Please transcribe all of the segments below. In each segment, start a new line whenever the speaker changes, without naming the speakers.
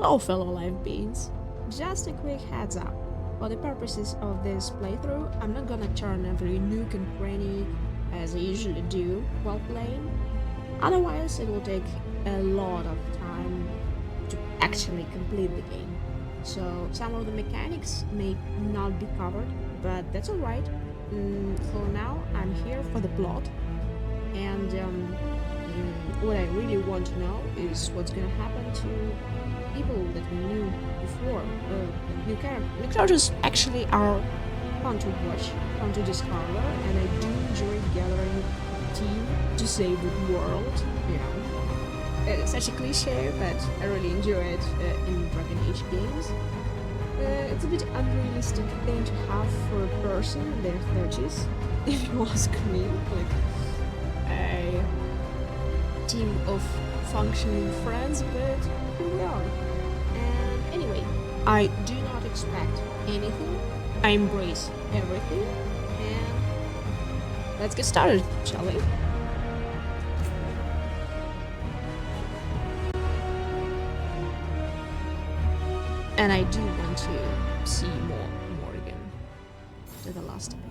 Hello, fellow live beings. Just a quick heads up. For the purposes of this playthrough, I'm not gonna turn every nook and cranny as I usually do while playing. Otherwise, it will take a lot of time to actually complete the game. So some of the mechanics may not be covered, but that's alright. For now, I'm here for the plot, and what I really want to know is what's gonna happen to people that we knew before. New characters actually are fun to watch, fun to discover, and I do enjoy gathering a team to save the world. You know, it's such a cliche, but I really enjoy it in Dragon Age games. It's a bit unrealistic thing to have for a person in their 30s, if you ask me. Like a team of functioning friends, but here we are. And anyway, I do not expect anything. I embrace everything, and let's get started, shall we? And I do want to see Morgan to the last time.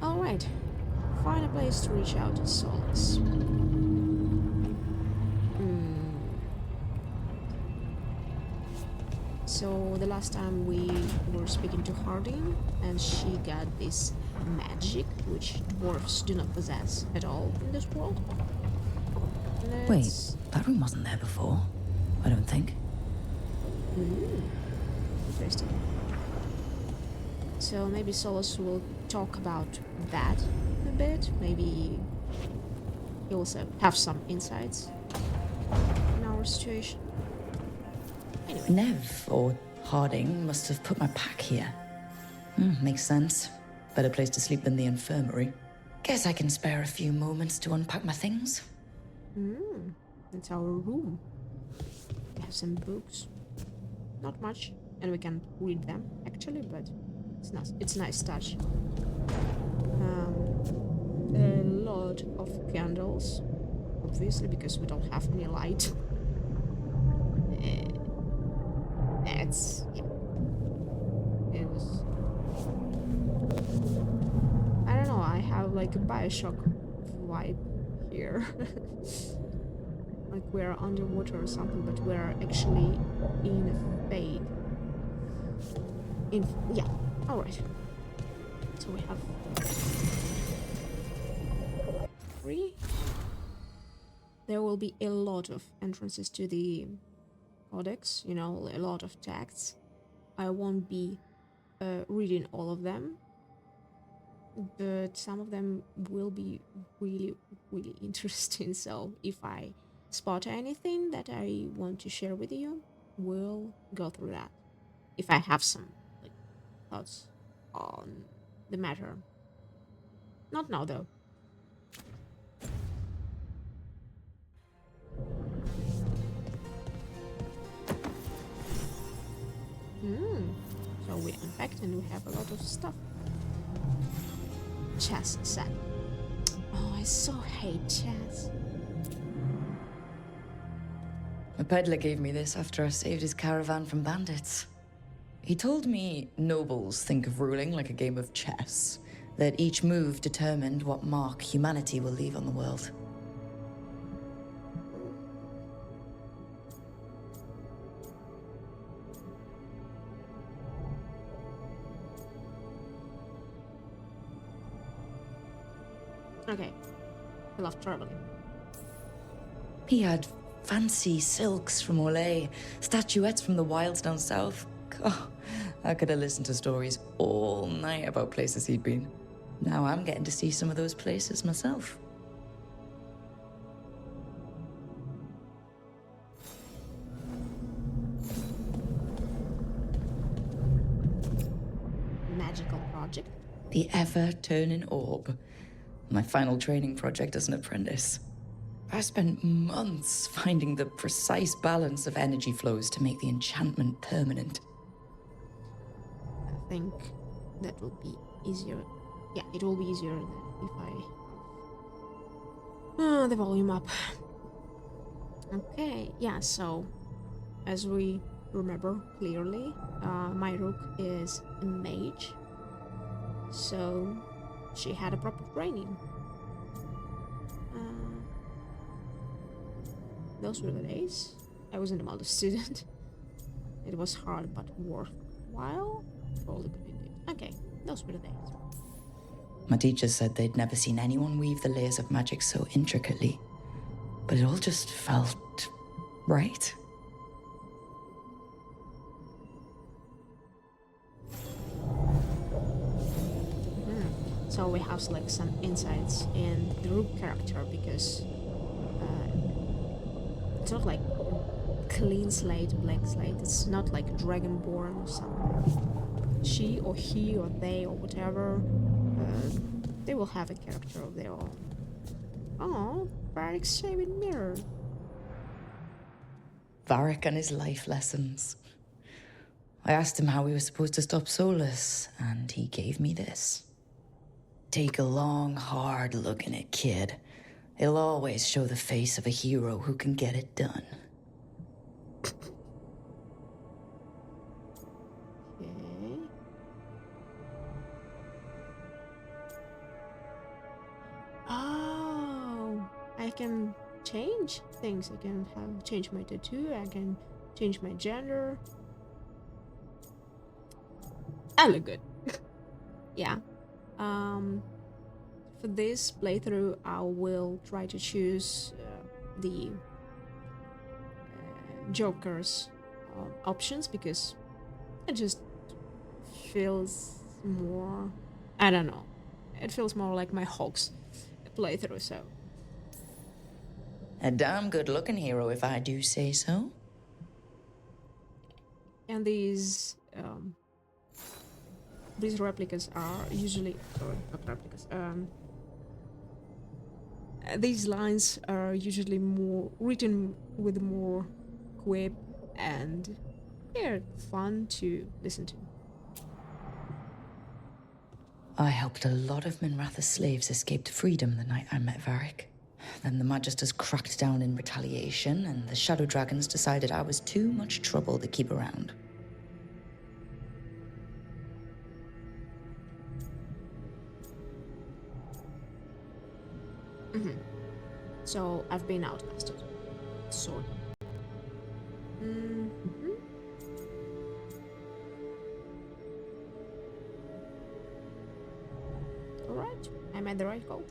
Alright, find a place to reach out to Solas. So the last time we were speaking to Harding, and she got this magic which dwarfs do not possess at all in this world.
Wait, that room wasn't there before, I don't think.
Interesting. So maybe Solas will talk about that a bit. Maybe he also have some insights in our situation. Anyway.
Nev, or Harding, must have put my pack here. Makes sense. Better place to sleep than the infirmary. Guess I can spare a few moments to unpack my things.
It's our room. We have some books. Not much, and we can read them, actually, but it's a nice touch. A lot of candles, obviously, because we don't have any light. That's, yeah. It was... I don't know, I have like a Bioshock vibe here. Like we're underwater or something, but we're actually in a fade. Yeah, alright. So we have 3. There will be a lot of entrances to the codex, you know, a lot of texts. I won't be reading all of them, but some of them will be really, really interesting. So if I spot anything that I want to share with you, we'll go through that. If I have some like thoughts on the matter. Not now though. So we unpacked and we have a lot of stuff. Chess set. Oh, I so hate chess.
A peddler gave me this after I saved his caravan from bandits. He told me nobles think of ruling like a game of chess, that each move determined what mark humanity will leave on the world.
Okay. I love traveling.
He had fancy silks from Orlais, statuettes from the wilds down south. Oh, I could have listened to stories all night about places he'd been. Now I'm getting to see some of those places myself.
Magical project.
The ever-turning orb. My final training project as an apprentice. I spent months finding the precise balance of energy flows to make the enchantment permanent.
I think that will be easier. Yeah, it will be easier than if I have the volume up. Okay, yeah, so as we remember clearly, my rook is a mage, so she had a proper training. Those were the days. I wasn't a model student. It was hard but worthwhile for all the good it did. Okay, those were the days.
My teachers said they'd never seen anyone weave the layers of magic so intricately, but it all just felt right.
So we have like some insights in the rook character because it's not like clean slate, blank slate. It's not like Dragonborn or something. She or he or they or whatever, they will have a character of their own. Oh, Varric's shaving mirror.
Varric and his life lessons. I asked him how we were supposed to stop Solas, and he gave me this. Take a long, hard look in it, kid. It'll always show the face of a hero who can get it done.
Okay. Oh, I can change things. I can change my tattoo. I can change my gender. I look good. Yeah. For this playthrough, I will try to choose the Joker's options because it just feels more. I don't know. It feels more like my Hawks playthrough. So.
A damn good-looking hero, if I do say so.
And these replicas are usually, sorry, not replicas. These lines are usually more written with more quip, and they're fun to listen to.
I helped a lot of Minratha's slaves escape to freedom the night I met Varric. Then the Magisters cracked down in retaliation, and the Shadow Dragons decided I was too much trouble to keep around.
So I've been outlasted, sort of. All right, I made the right call.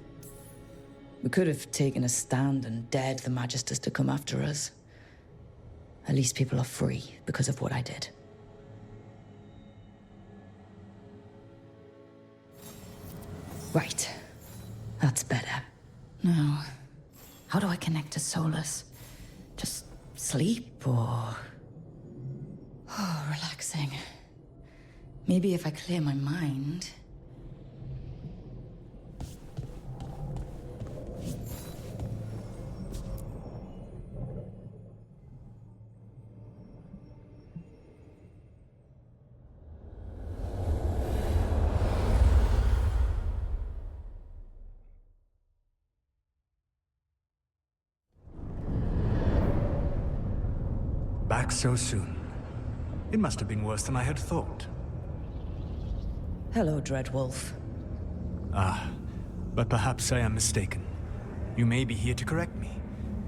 We could have taken a stand and dared the Magisters to come after us. At least people are free because of what I did. Right. That's better. Now, how do I connect to Solas? Just sleep or... Oh, relaxing. Maybe if I clear my mind...
Back so soon. It must have been worse than I had thought.
Hello, Dreadwolf.
Ah, but perhaps I am mistaken. You may be here to correct me,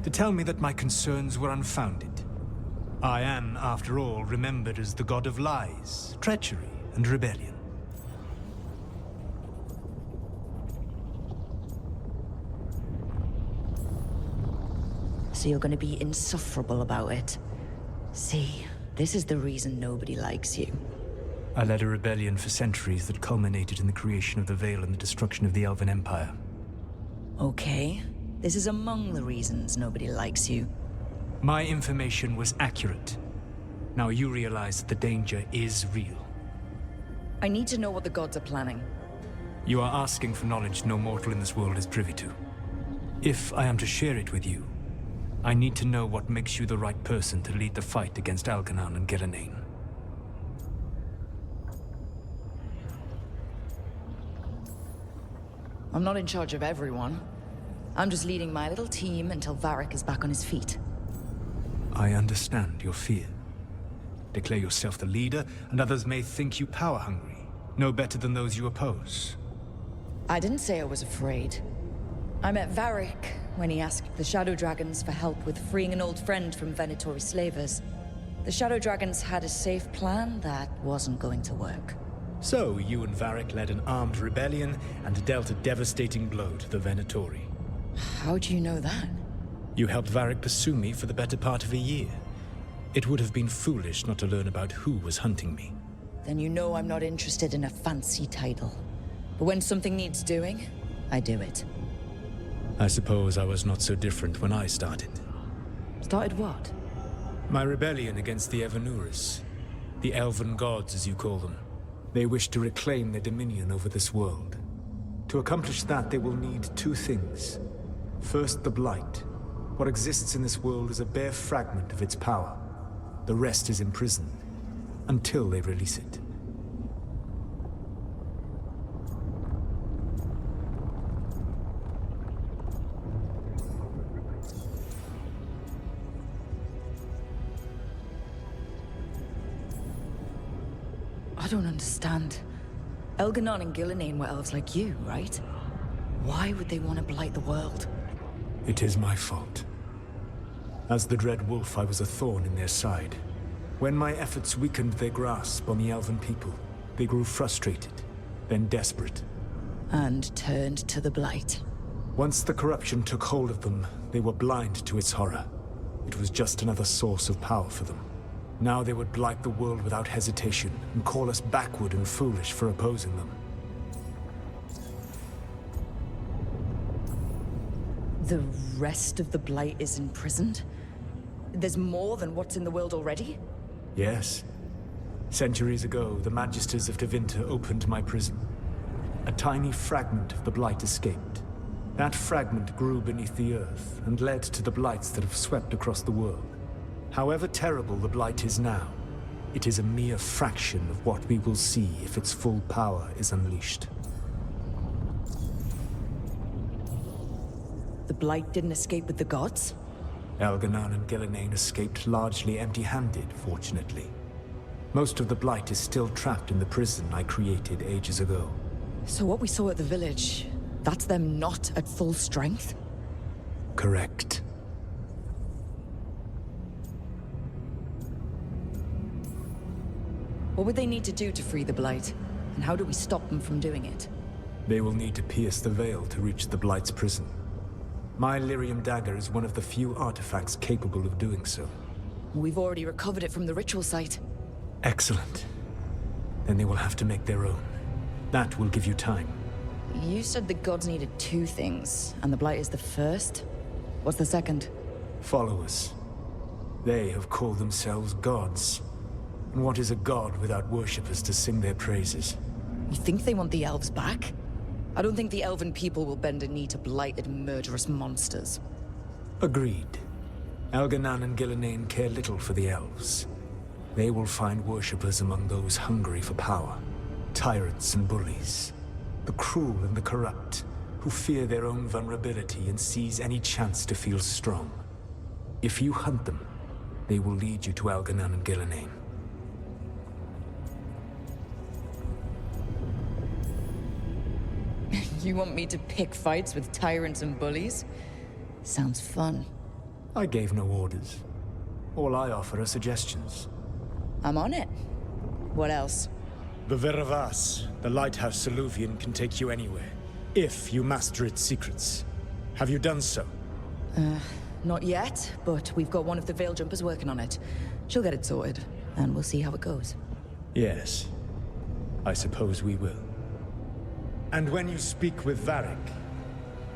to tell me that my concerns were unfounded. I am, after all, remembered as the god of lies, treachery, and rebellion.
So you're going to be insufferable about it. See, this is the reason nobody likes you.
I led a rebellion for centuries that culminated in the creation of the Veil and the destruction of the Elven Empire.
Okay, this is among the reasons nobody likes you.
My information was accurate. Now you realize that the danger is real.
I need to know what the gods are planning.
You are asking for knowledge no mortal in this world is privy to. If I am to share it with you, I need to know what makes you the right person to lead the fight against Algernon and Gillenane.
I'm not in charge of everyone. I'm just leading my little team until Varric is back on his feet.
I understand your fear. Declare yourself the leader, and others may think you power-hungry, no better than those you oppose.
I didn't say I was afraid. I met Varric when he asked the Shadow Dragons for help with freeing an old friend from Venatori slavers. The Shadow Dragons had a safe plan that wasn't going to work.
So, you and Varric led an armed rebellion and dealt a devastating blow to the Venatori.
How do you know that?
You helped Varric pursue me for the better part of a year. It would have been foolish not to learn about who was hunting me.
Then you know I'm not interested in a fancy title. But when something needs doing, I do it.
I suppose I was not so different when I started.
Started what?
My rebellion against the Evanuris. The elven gods, as you call them. They wish to reclaim their dominion over this world. To accomplish that, they will need two things. First, the Blight. What exists in this world is a bare fragment of its power. The rest is imprisoned, until they release it.
I don't understand. Elganon and Gillenane were elves like you, right? Why would they want to blight the world?
It is my fault. As the Dread Wolf, I was a thorn in their side. When my efforts weakened their grasp on the elven people, they grew frustrated, then desperate.
And turned to the blight.
Once the corruption took hold of them, they were blind to its horror. It was just another source of power for them. Now they would blight the world without hesitation, and call us backward and foolish for opposing them.
The rest of the blight is imprisoned? There's more than what's in the world already?
Yes. Centuries ago, the Magisters of Tevinter opened my prison. A tiny fragment of the blight escaped. That fragment grew beneath the earth, and led to the blights that have swept across the world. However terrible the blight is now, it is a mere fraction of what we will see if its full power is unleashed.
The blight didn't escape with the gods?
Elganon and Gillenane escaped largely empty-handed, fortunately. Most of the blight is still trapped in the prison I created ages ago.
So what we saw at the village, that's them not at full strength?
Correct.
What would they need to do to free the blight? And how do we stop them from doing it?
They will need to pierce the veil to reach the blight's prison. My lyrium dagger is one of the few artifacts capable of doing so.
We've already recovered it from the ritual site.
Excellent. Then they will have to make their own. That will give you time.
You said the gods needed two things, and the blight is the first? What's the second?
Followers. They have called themselves gods. And what is a god without worshippers to sing their praises?
You think they want the elves back? I don't think the elven people will bend a knee to blighted, murderous monsters.
Agreed. Elganon and Gillenane care little for the elves. They will find worshippers among those hungry for power. Tyrants and bullies. The cruel and the corrupt, who fear their own vulnerability and seize any chance to feel strong. If you hunt them, they will lead you to Elganon and Gillenane.
You want me to pick fights with tyrants and bullies? Sounds fun.
I gave no orders. All I offer are suggestions.
I'm on it. What else?
The Veravas, the lighthouse eluvian, can take you anywhere, if you master its secrets. Have you done so?
Not yet, but we've got one of the Veil Jumpers working on it. She'll get it sorted, and we'll see how it goes.
Yes. I suppose we will. And when you speak with Varric,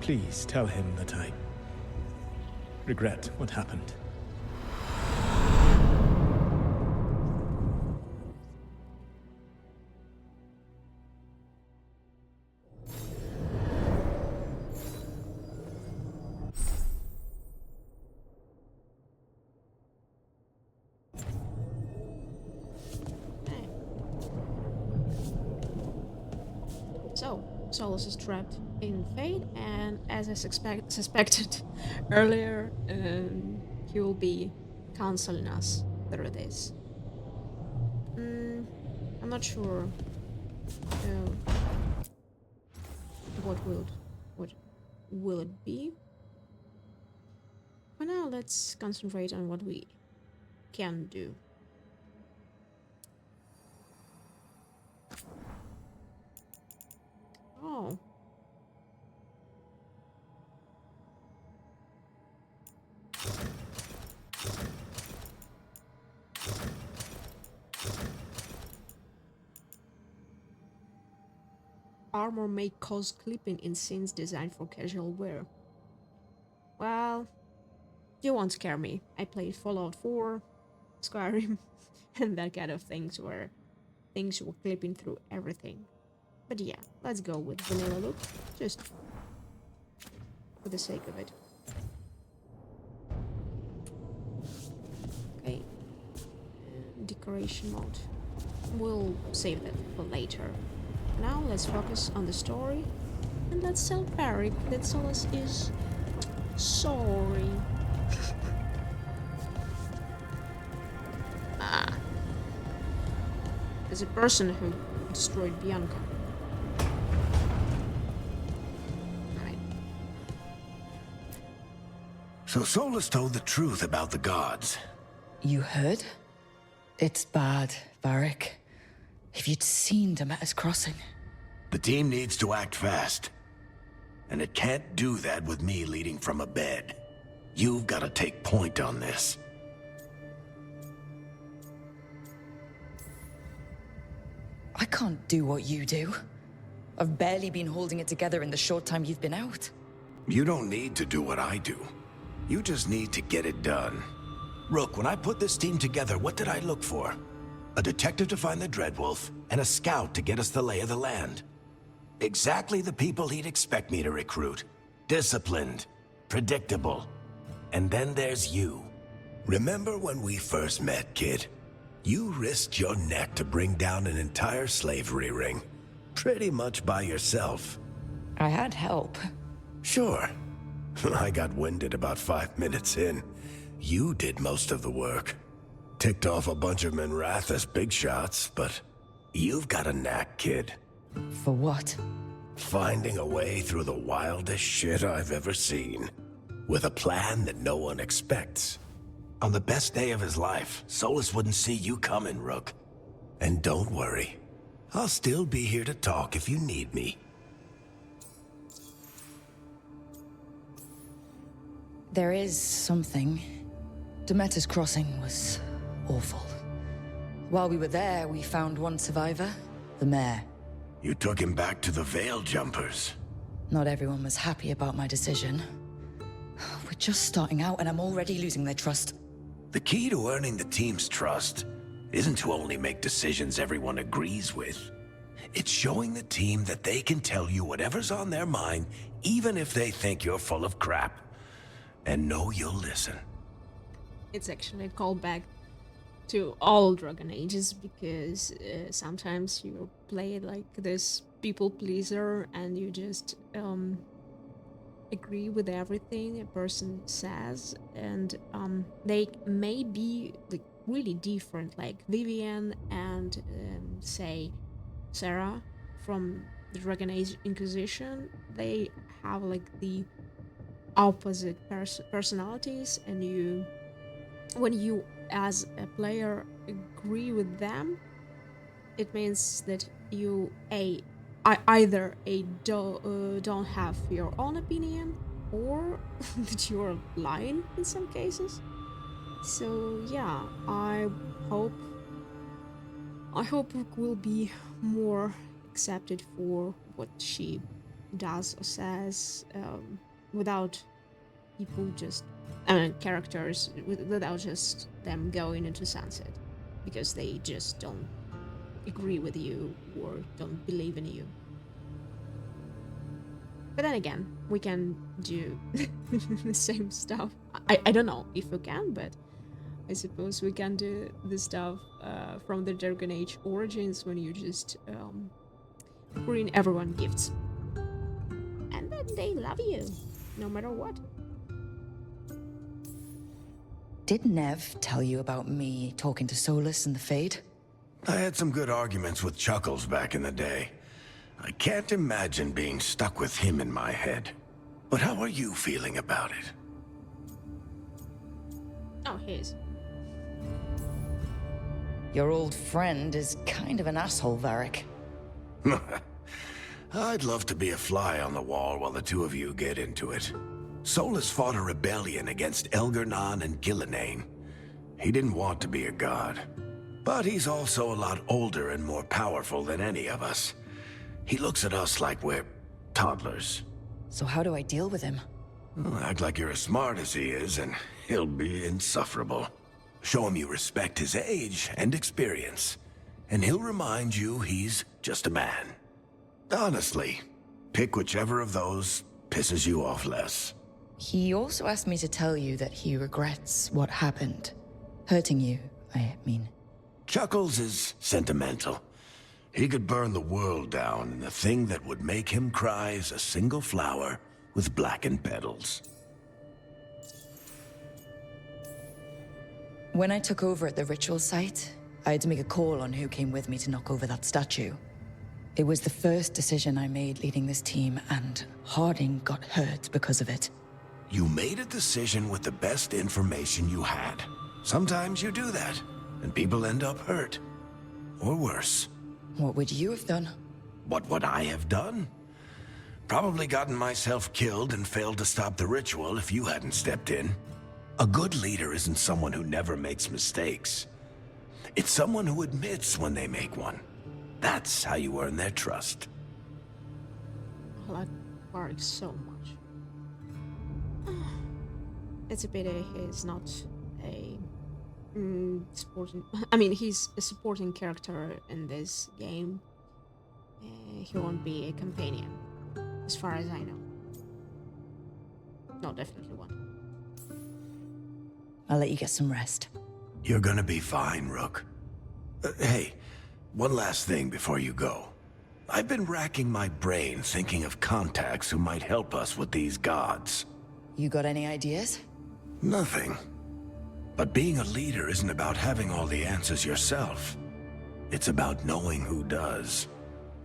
please tell him that I regret what happened.
So, Solas is trapped in Fate, and as I suspected earlier, he will be counseling us through this. I'm not sure what will it be. For now, let's concentrate on what we can do. Oh. Armor may cause clipping in scenes designed for casual wear. Well, you won't scare me. I played Fallout 4, Skyrim, and that kind of things where things were clipping through everything. But yeah, let's go with vanilla look, just for the sake of it. Okay, decoration mode. We'll save that for later. Now let's focus on the story, and let's tell Varric that Solas is sorry. As a person who destroyed Bianca. Alright.
So Solas told the truth about the gods.
You heard? It's bad, Varric. If you'd seen Demeter's crossing.
The team needs to act fast. And it can't do that with me leading from a bed. You've got to take point on this.
I can't do what you do. I've barely been holding it together in the short time you've been out.
You don't need to do what I do. You just need to get it done. Rook, when I put this team together, what did I look for? A detective to find the Dreadwolf, and a scout to get us the lay of the land. Exactly the people he'd expect me to recruit. Disciplined, predictable. And then there's you. Remember when we first met, kid? You risked your neck to bring down an entire slavery ring. Pretty much by yourself.
I had help.
Sure. I got winded about 5 minutes in. You did most of the work. Ticked off a bunch of Minrathous big shots, but you've got a knack, kid.
For what?
Finding a way through the wildest shit I've ever seen. With a plan that no one expects. On the best day of his life, Solas wouldn't see you coming, Rook. And don't worry. I'll still be here to talk if you need me.
There is something. Demeter's crossing was awful. While we were there, we found one survivor, the mayor.
You took him back to the Veil Jumpers.
Not everyone was happy about my decision. We're just starting out and I'm already losing their trust.
The key to earning the team's trust isn't to only make decisions everyone agrees with. It's showing the team that they can tell you whatever's on their mind, even if they think you're full of crap. And know you'll listen.
It's actually a callback to all Dragon Ages, because sometimes you play like this people pleaser and you just agree with everything a person says, and they may be like really different, like Vivian and say Sarah from the Dragon Age Inquisition. They have like the opposite personalities, and when you as a player agree with them, it means that you either don't have your own opinion, or that you're lying in some cases. So yeah, I hope Brooke will be more accepted for what she does or says, without people just characters, without just them going into sunset because they just don't agree with you or don't believe in you. But then again, we can do the same stuff. I don't know if we can, but I suppose we can do the stuff from the Dragon Age Origins, when you just bring everyone gifts. And then they love you, no matter what.
Did Nev tell you about me talking to Solas and the Fade?
I had some good arguments with Chuckles back in the day. I can't imagine being stuck with him in my head. But how are you feeling about it?
Oh, his.
Your old friend is kind of an asshole, Varric.
I'd love to be a fly on the wall while the two of you get into it. Solas fought a rebellion against Elgar'nan and Gillenane. He didn't want to be a god. But he's also a lot older and more powerful than any of us. He looks at us like we're toddlers.
So how do I deal with him?
Well, act like you're as smart as he is, and he'll be insufferable. Show him you respect his age and experience, and he'll remind you he's just a man. Honestly, pick whichever of those pisses you off less.
He also asked me to tell you that he regrets what happened. Hurting you, I mean.
Chuckles is sentimental. He could burn the world down, and the thing that would make him cry is a single flower with blackened petals.
When I took over at the ritual site, I had to make a call on who came with me to knock over that statue. It was the first decision I made leading this team, and Harding got hurt because of it.
You made a decision with the best information you had. Sometimes you do that, and people end up hurt. Or worse.
What would you have done?
What would I have done? Probably gotten myself killed and failed to stop the ritual if you hadn't stepped in. A good leader isn't someone who never makes mistakes. It's someone who admits when they make one. That's how you earn their trust.
I like Varric so much. It's a pity he's not a supporting... I mean, he's a supporting character in this game. He won't be a companion, as far as I know. No, definitely one.
I'll let you get some rest.
You're gonna be fine, Rook. Hey, one last thing before you go. I've been racking my brain thinking of contacts who might help us with these gods.
You got any ideas?
Nothing. But being a leader isn't about having all the answers yourself. It's about knowing who does.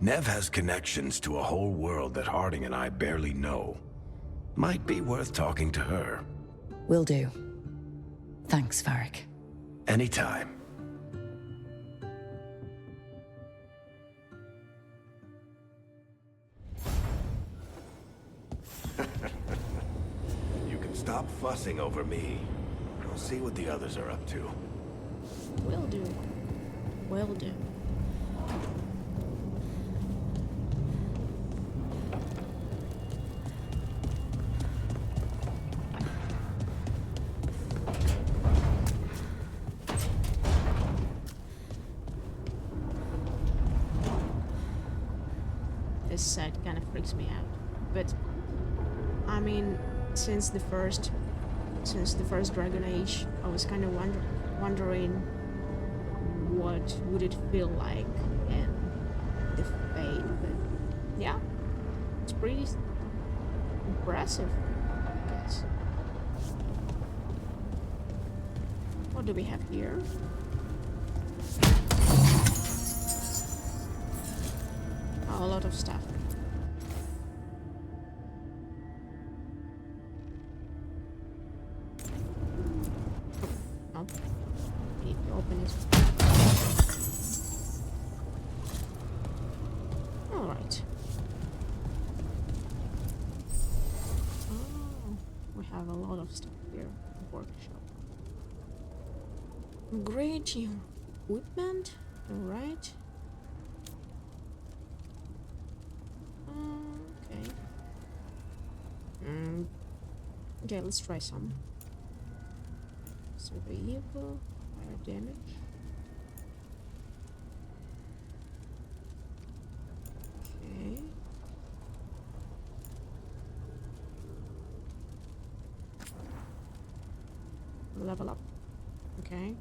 Nev has connections to a whole world that Harding and I barely know. Might be worth talking to her.
Will do. Thanks, Varric.
Anytime. You can stop fussing over me. I'll see what the others are up to.
Will do. Will do. This side kind of freaks me out, but I mean, since the first Dragon Age, I was kind of wondering what would it feel like in the Fade, but yeah, it's pretty impressive, I guess. What do we have here? Oh, a lot of stuff. Oh, need to open it. All right. Oh, we have a lot of stuff here. Workshop. Great equipment. All right. Okay. Okay, let's try some. Survival, fire damage. Okay. Level up. Okay.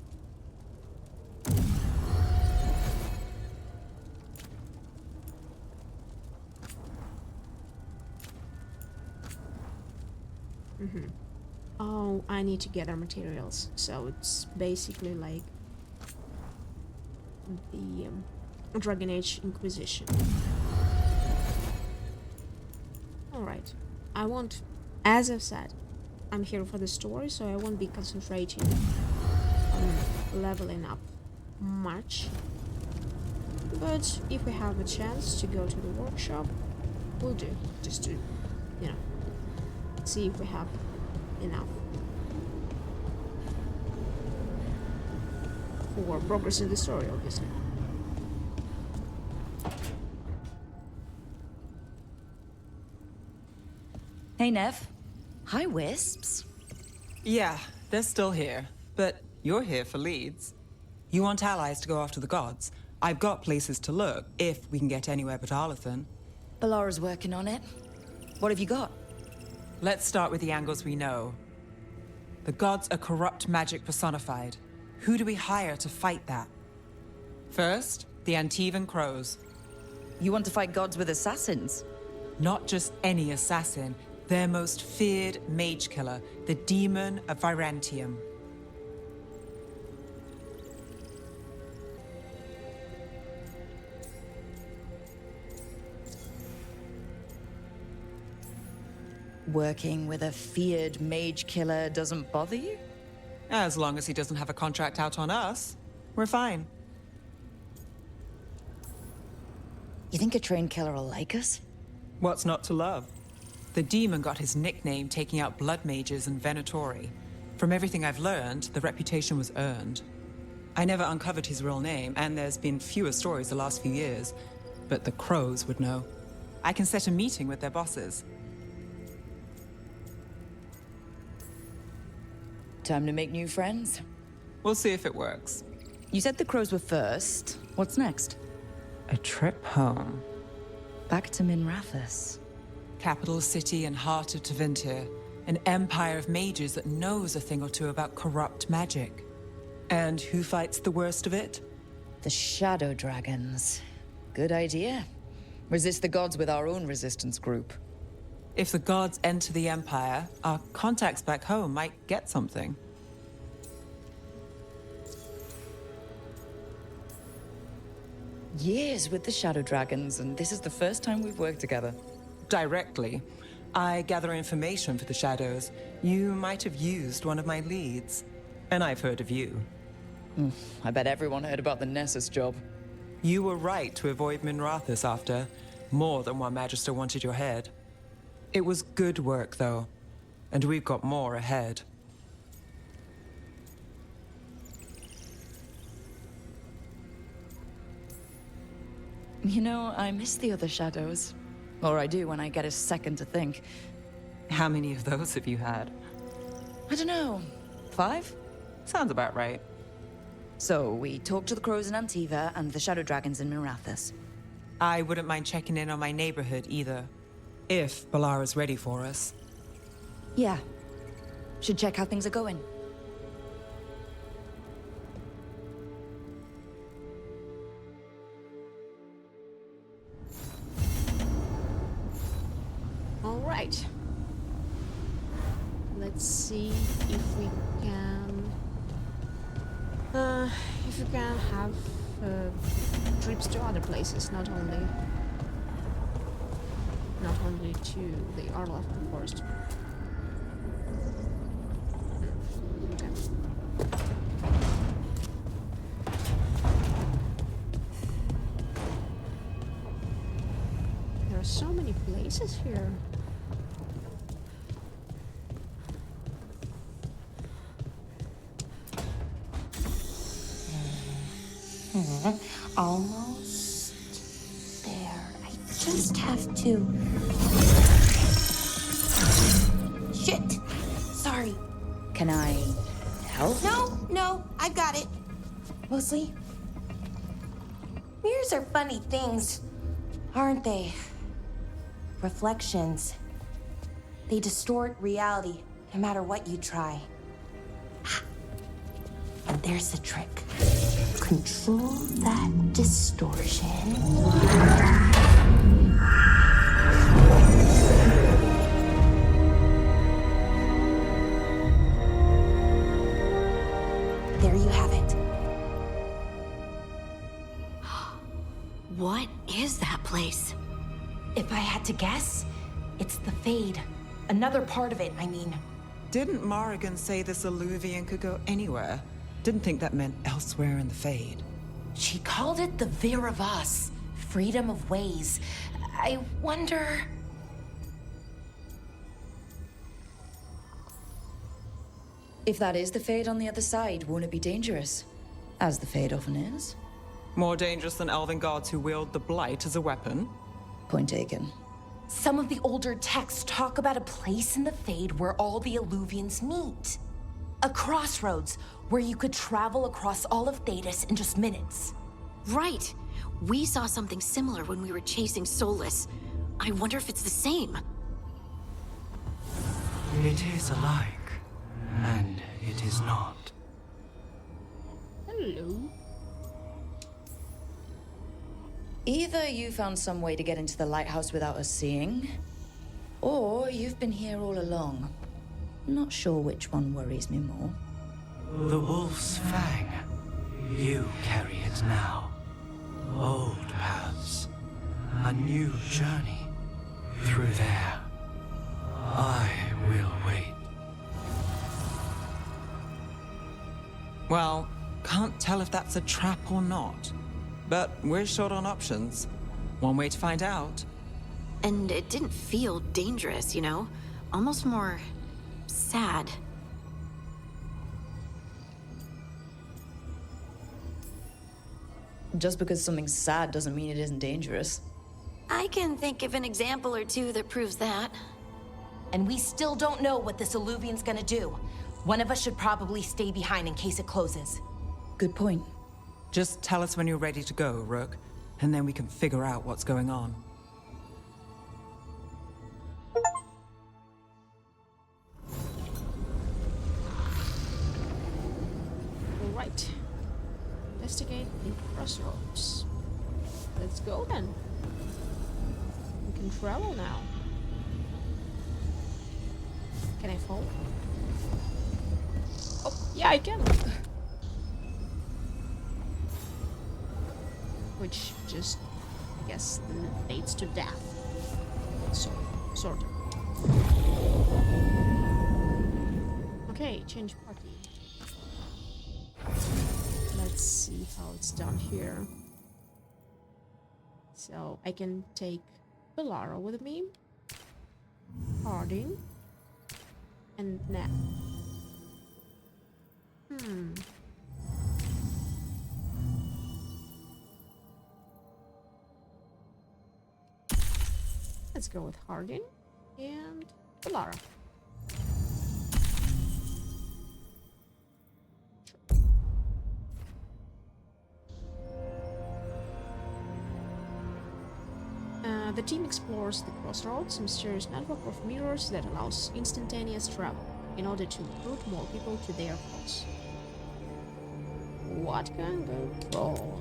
Oh, I need to gather materials. So it's basically like the Dragon Age Inquisition. Alright. I won't, as I've said, I'm here for the story, so I won't be concentrating on leveling up much. But if we have a chance to go to the workshop, we'll do. Just to, you know, see if we have enough for progressing the story, obviously.
Hey, Nev. Hi, Wisps.
Yeah, they're still here. But you're here for leads. You want allies to go after the gods? I've got places to look, if we can get anywhere but Arlathan.
Balara's working on it. What have you got?
Let's start with the angles we know. The gods are corrupt magic personified. Who do we hire to fight that? First, the Antivan Crows.
You want to fight gods with assassins?
Not just any assassin, their most feared mage killer, the Demon of Virantium.
Working with a feared mage killer doesn't bother you?
As long as he doesn't have a contract out on us, we're fine.
You think a trained killer will like us?
What's not to love? The demon got his nickname taking out blood mages and Venatori. From everything I've learned, the reputation was earned. I never uncovered his real name, and there's been fewer stories the last few years, but the Crows would know. I can set a meeting with their bosses.
Time to make new friends.
We'll see if it works.
You said the crows were first. What's next?
A trip home.
Back to Minrathous.
Capital city and heart of Tevinter. An empire of mages that knows a thing or two about corrupt magic. And who fights the worst of it?
The Shadow Dragons. Good idea. Resist the gods with our own resistance group.
If the gods enter the Empire, our contacts back home might get something.
Years with the Shadow Dragons, and this is the first time we've worked together.
Directly. I gather information for the Shadows. You might have used one of my leads. And I've heard of you.
I bet everyone heard about the Nessus job.
You were right to avoid Minrathous after. More than one Magister wanted your head. It was good work, though. And we've got more ahead.
You know, I miss the other Shadows. Or I do when I get a second to think.
How many of those have you had?
I don't know. 5?
Sounds about right.
So, we talked to the Crows in Antiva and the Shadow Dragons in Minrathous.
I wouldn't mind checking in on my neighborhood either. If Balara's ready for us.
Yeah. Should check how things are going.
All right. Let's see if we can have trips to other places, not only to the Arlathan Forest. Okay. There are so many places here.
Almost there. I just have to. Shit! Sorry.
Can I help?
No, I got it. Mostly. Mirrors are funny things, aren't they? Reflections. They distort reality, no matter what you try. And there's the trick. Control that distortion. you have it.
What is that place?
If I had to guess, it's the Fade. Another part of it, I mean.
Didn't Morrigan say this eluvian could go anywhere? Didn't think that meant elsewhere in the Fade.
She called it the Vir of Us, freedom of ways. I wonder...
If that is the Fade on the other side, won't it be dangerous? As the Fade often is.
More dangerous than elven gods who wield the Blight as a weapon?
Point taken.
Some of the older texts talk about a place in the Fade where all the eluvians meet. A crossroads where you could travel across all of Thedas in just minutes.
Right. We saw something similar when we were chasing Solas. I wonder if it's the same.
It is alike, and it is not.
Hello.
Either you found some way to get into the lighthouse without us seeing, or you've been here all along. Not sure which one worries me more.
The wolf's fang. You carry it now. Old paths. A new journey. Through there. I will wait.
Well, can't tell if that's a trap or not. But we're short on options. One way to find out.
And it didn't feel dangerous, you know? Almost more... sad.
Just because something's sad doesn't mean it isn't dangerous.
I can think of an example or two that proves that.
And we still don't know what this eluvian's gonna do. One of us should probably stay behind in case it closes.
Good point.
Just tell us when you're ready to go, Rook, and then we can figure out what's going on.
Alright. Investigate the crossroads. Let's go then. We can travel now. Can I fall? Oh, yeah, I can. Which just, I guess, leads to death. So, sort of. Okay, change party. Let's see how it's done here. So, I can take Belara with me. Harding. And Nat. Let's go with Harding and Belara. The team explores the crossroads, a mysterious network of mirrors that allows instantaneous travel in order to recruit more people to their cause. What can go wrong?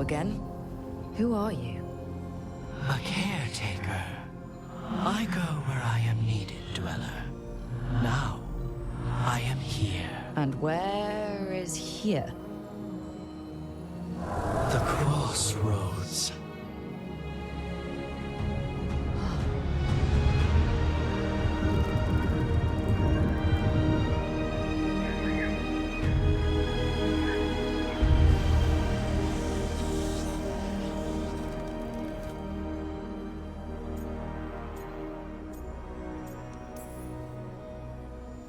Again? Who are you?
A caretaker. I go where I am needed, dweller. Now, I am here.
And where is here?
The crossroads.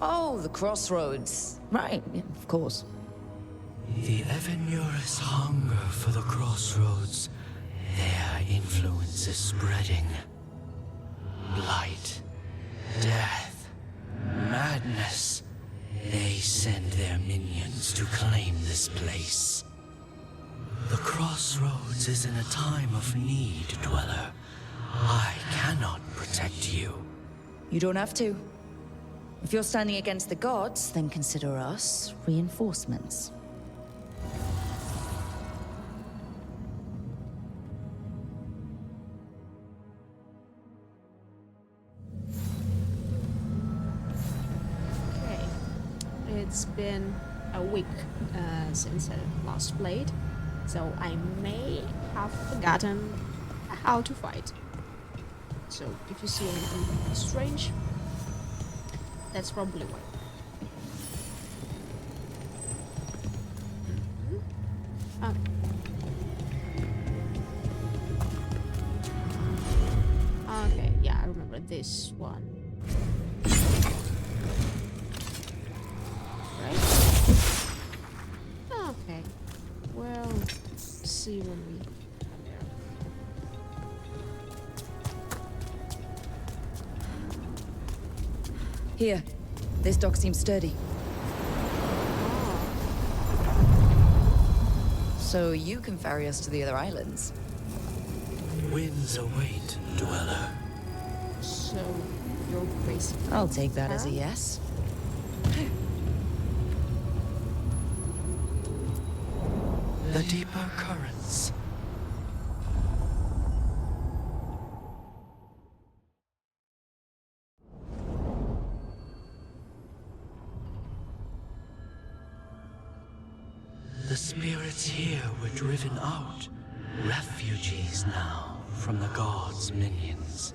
Oh, the crossroads. Right, yeah, of course.
The Evenurus hunger for the crossroads. Their influence is spreading. Blight, death, madness. They send their minions to claim this place. The crossroads is in a time of need, dweller. I cannot protect you.
You don't have to. If you're standing against the gods, then consider us reinforcements.
Okay. It's been a week since I last played, so I may have forgotten how to fight. So if you see anything strange, that's probably why. Okay, yeah, I remember this one. Right? Okay. Well, see when we...
Here, this dock seems sturdy. So you can ferry us to the other islands.
Winds await, dweller.
So, you're basically...
I'll take that as a yes.
The deeper currents. The spirits here were driven out, refugees now from the gods' minions.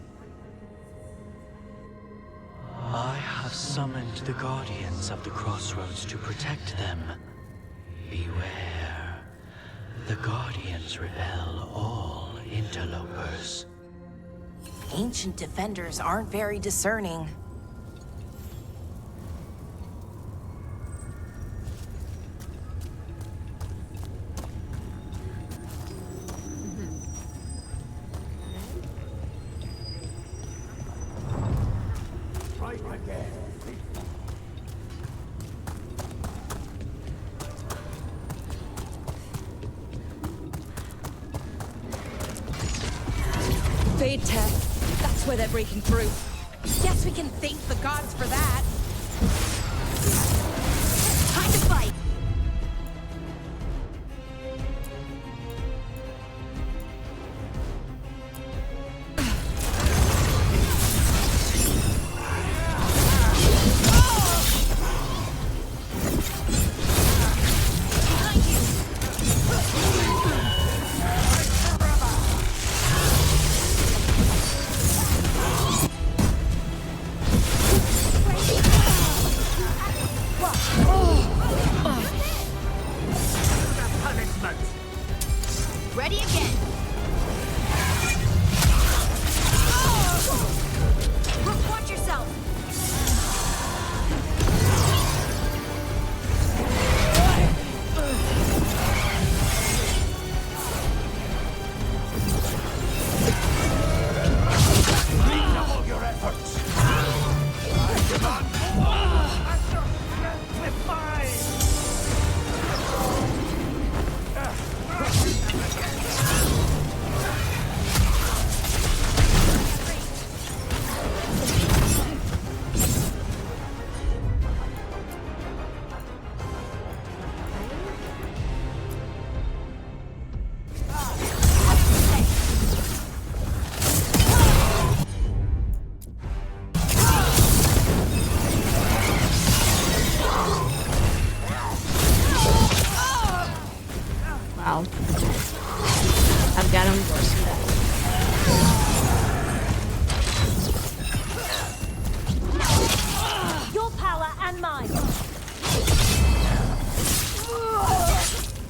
I have summoned the guardians of the crossroads to protect them. Beware. The guardians repel all interlopers.
Ancient defenders aren't very discerning.
Fade tech. That's where they're breaking through.
Guess we can thank the gods for that. Time to fight!
Ready again. Rook, watch yourself.
Redouble your efforts!
Wow. I've got him worse than that.
Your power and mine!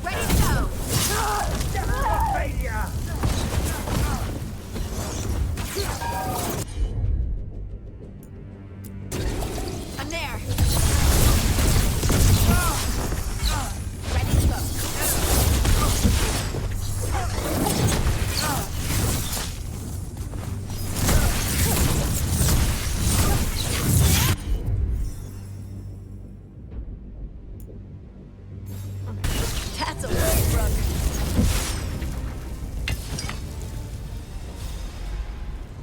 Ready to go. I'm there. Ready to go.
That's a way, Rook.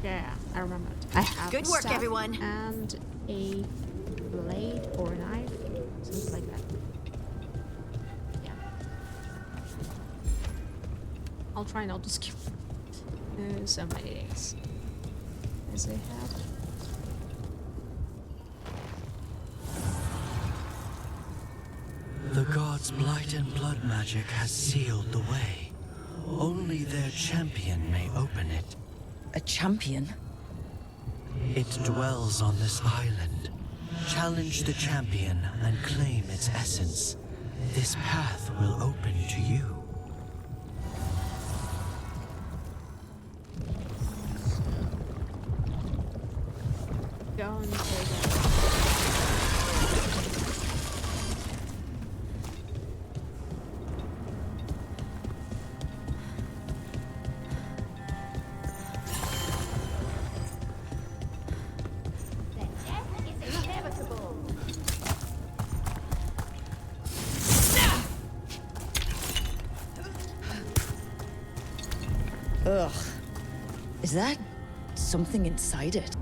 Yeah, I remember it. I have
Good work,
staff
everyone.
and a blade or a knife, something like that. Yeah. I'll try not to skip so many days as I have.
The gods' blight and blood magic has sealed the way. Only their champion may open it.
A champion?
It dwells on this island. Challenge the champion and claim its essence. This path will open to you.
Go and take that.
Ugh. Is that something inside it?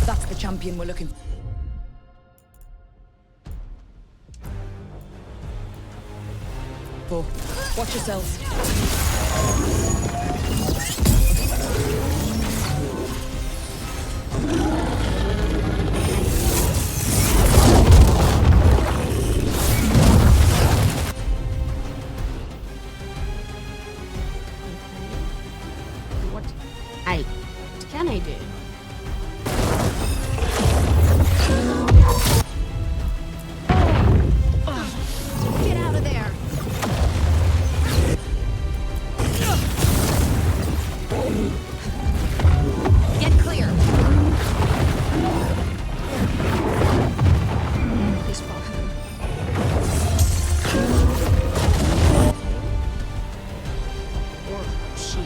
That's the champion we're looking for. Watch yourselves.
What can I do?
Get out of there. Get clear.
This button. Or she,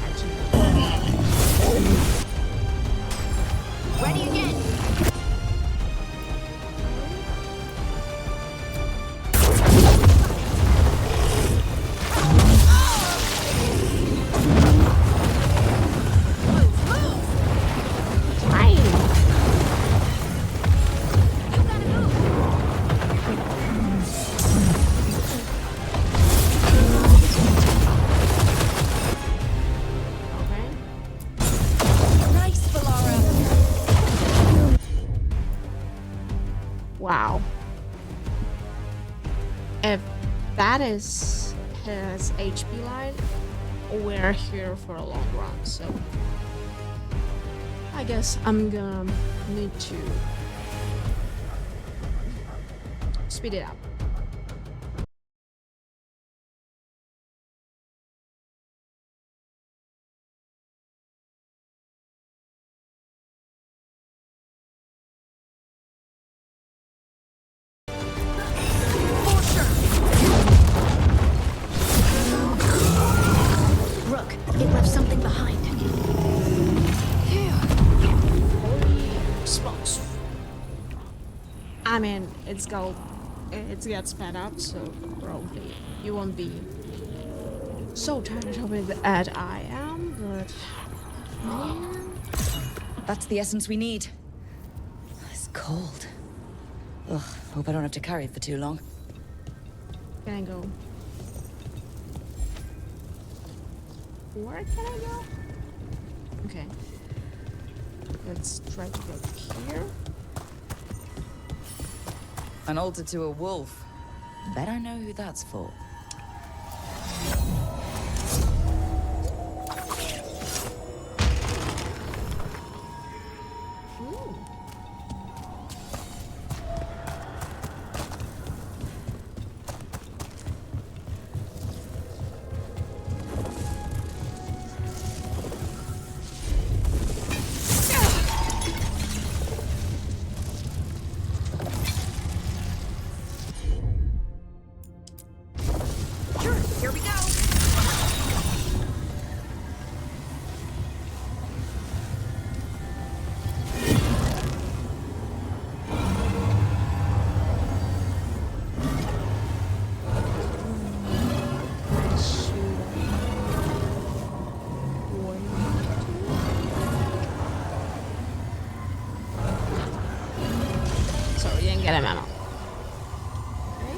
actually.
Ready again.
Okay.
Nice, Valara.
Wow. If that is his HP line, we're here for a long run, so I guess I'm gonna need to speed it up.
Rook, it left something behind.
Holy smokes. I mean, it gets sped up, so probably you won't be so tired of it as I am, but man,
That's the essence we need. It's cold. Ugh, hope I don't have to carry it for too long.
can I go? Where can I go? Okay. Let's try to go here.
An altar to a wolf. Bet I know who that's for.
Ooh. Get a memo. Okay.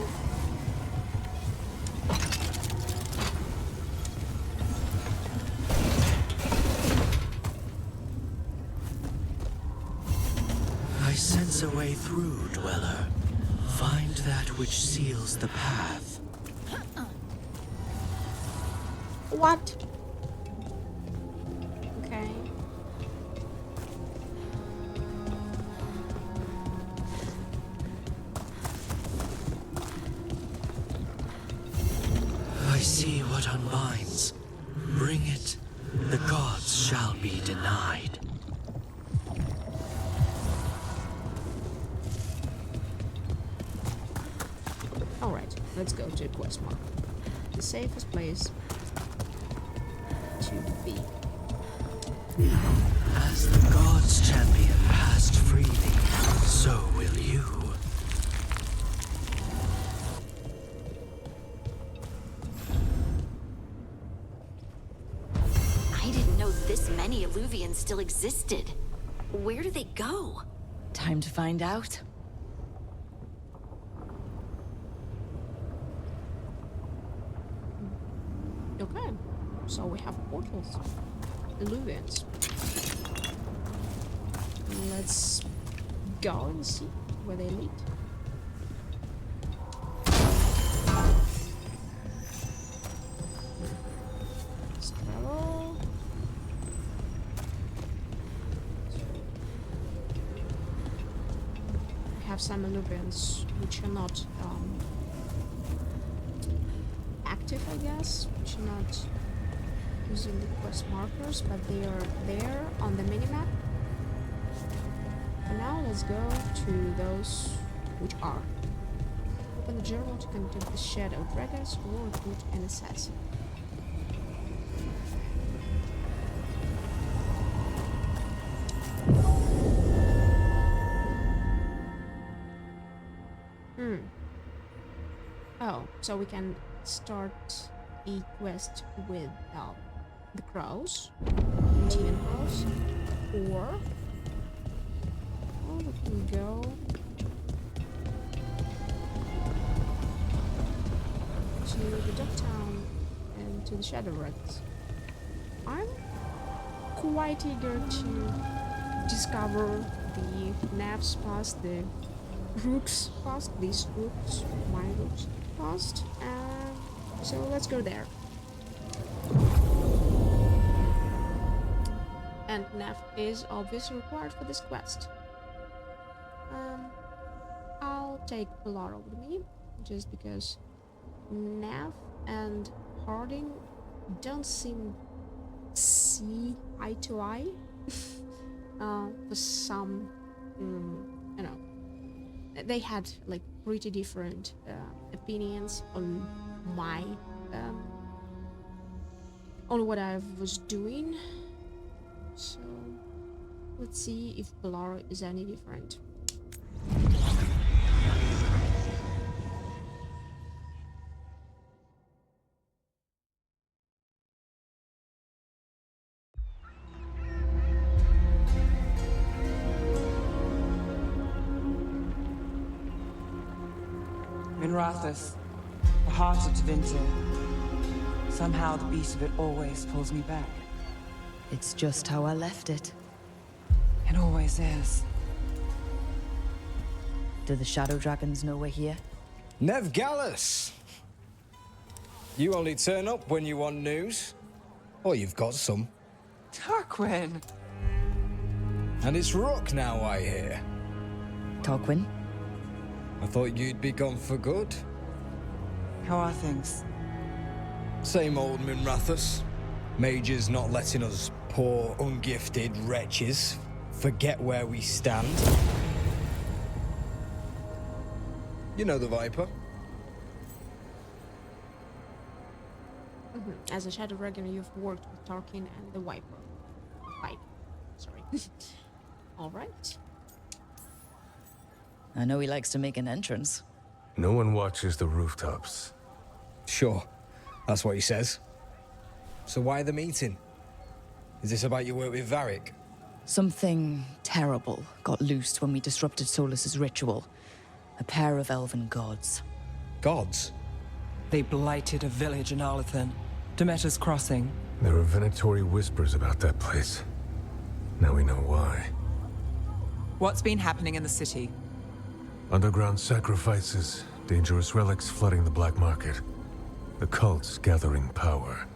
I sense a way through, Dweller. Find that which seals the path.
What? Okay.
I see what unbinds. Bring it. The gods shall be denied.
Alright, let's go to quest mark. The safest place to be.
As the gods' champion passed freely, so will you.
I didn't know this many eluvians still existed. Where do they go?
Time to find out.
Okay, so we have portals. Eluvians. Let's go and see where they lead. Let's travel. We have some eluvians which are not active, I guess, which are not using the quest markers, but they are there on the minimap. And now let's go to those which are. Open the journal to contact the shadow dragons or recruit an assassin. Oh, so we can start a quest with the crows, Indian crows, or we can go to the Ducktown and to the Shadow Rats. I'm quite eager to discover the Nav's past, the Rook's past, these Rooks, my Rooks past, so let's go there. And Nav is obviously required for this quest. I'll take Pilara with me, just because Nav and Harding don't seem see eye to eye for some, you know, they had like pretty different opinions on my on what I was doing. So let's see if Pilara is any different.
Rathus, the heart of Tevinter. Somehow the beat of it always pulls me back.
It's just how I left it.
It always is.
Do the Shadow Dragons know we're here?
Nev Gallus! You only turn up when you want news. Or you've got some.
Tarquin!
And it's Rook now, I hear.
Tarquin?
I thought you'd be gone for good.
How are things?
Same old Minrathus. Mages not letting us poor, ungifted wretches forget where we stand. You know the Viper.
As a Shadow Dragon, you've worked with Tarkin and the Viper. Sorry. Alright.
I know he likes to make an entrance.
No one watches the rooftops.
Sure, that's what he says. So why the meeting? Is this about your work with Varric?
Something terrible got loosed when we disrupted Solas's ritual. A pair of elven gods.
Gods?
They blighted a village in Arlethan. Demeter's Crossing.
There were Venatori whispers about that place. Now we know why.
What's been happening in the city?
Underground sacrifices, dangerous relics flooding the black market. The cults gathering power.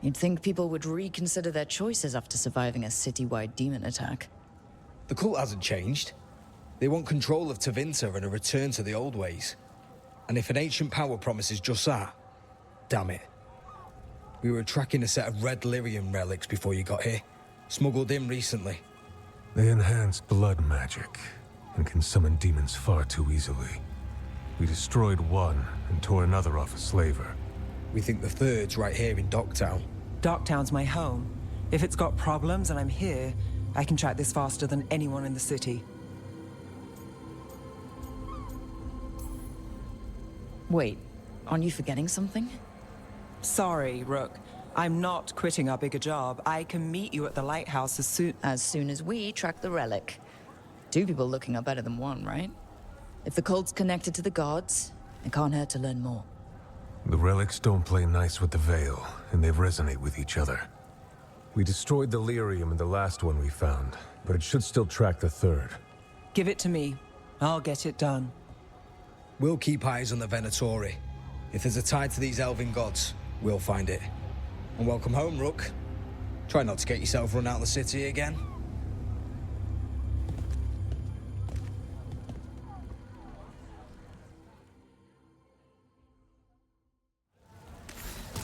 You'd think people would reconsider their choices after surviving a citywide demon attack.
The cult hasn't changed. They want control of Tevinter and a return to the old ways. And if an ancient power promises just that, damn it. We were tracking a set of red lyrium relics before you got here. Smuggled in recently.
They enhance blood magic and can summon demons far too easily. We destroyed one and tore another off a slaver.
We think the third's right here in Docktown.
Docktown's my home. If it's got problems and I'm here, I can track this faster than anyone in the city.
Wait, aren't you forgetting something?
Sorry, Rook. I'm not quitting our bigger job. I can meet you at the lighthouse as
soon as we track the relic. Two people looking are better than one, right? If the cult's connected to the gods, it can't hurt to learn more.
The relics don't play nice with the Veil, and they resonate with each other. We destroyed the lyrium in the last one we found, but it should still track the third.
Give it to me. I'll get it done.
We'll keep eyes on the Venatori. If there's a tie to these elven gods, we'll find it. And welcome home, Rook. Try not to get yourself run out of the city again.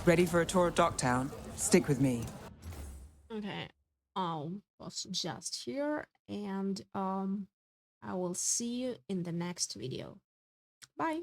Ready for a tour of Docktown? Stick with me.
Okay, I'll pause just here, and I will see you in the next video. Bye.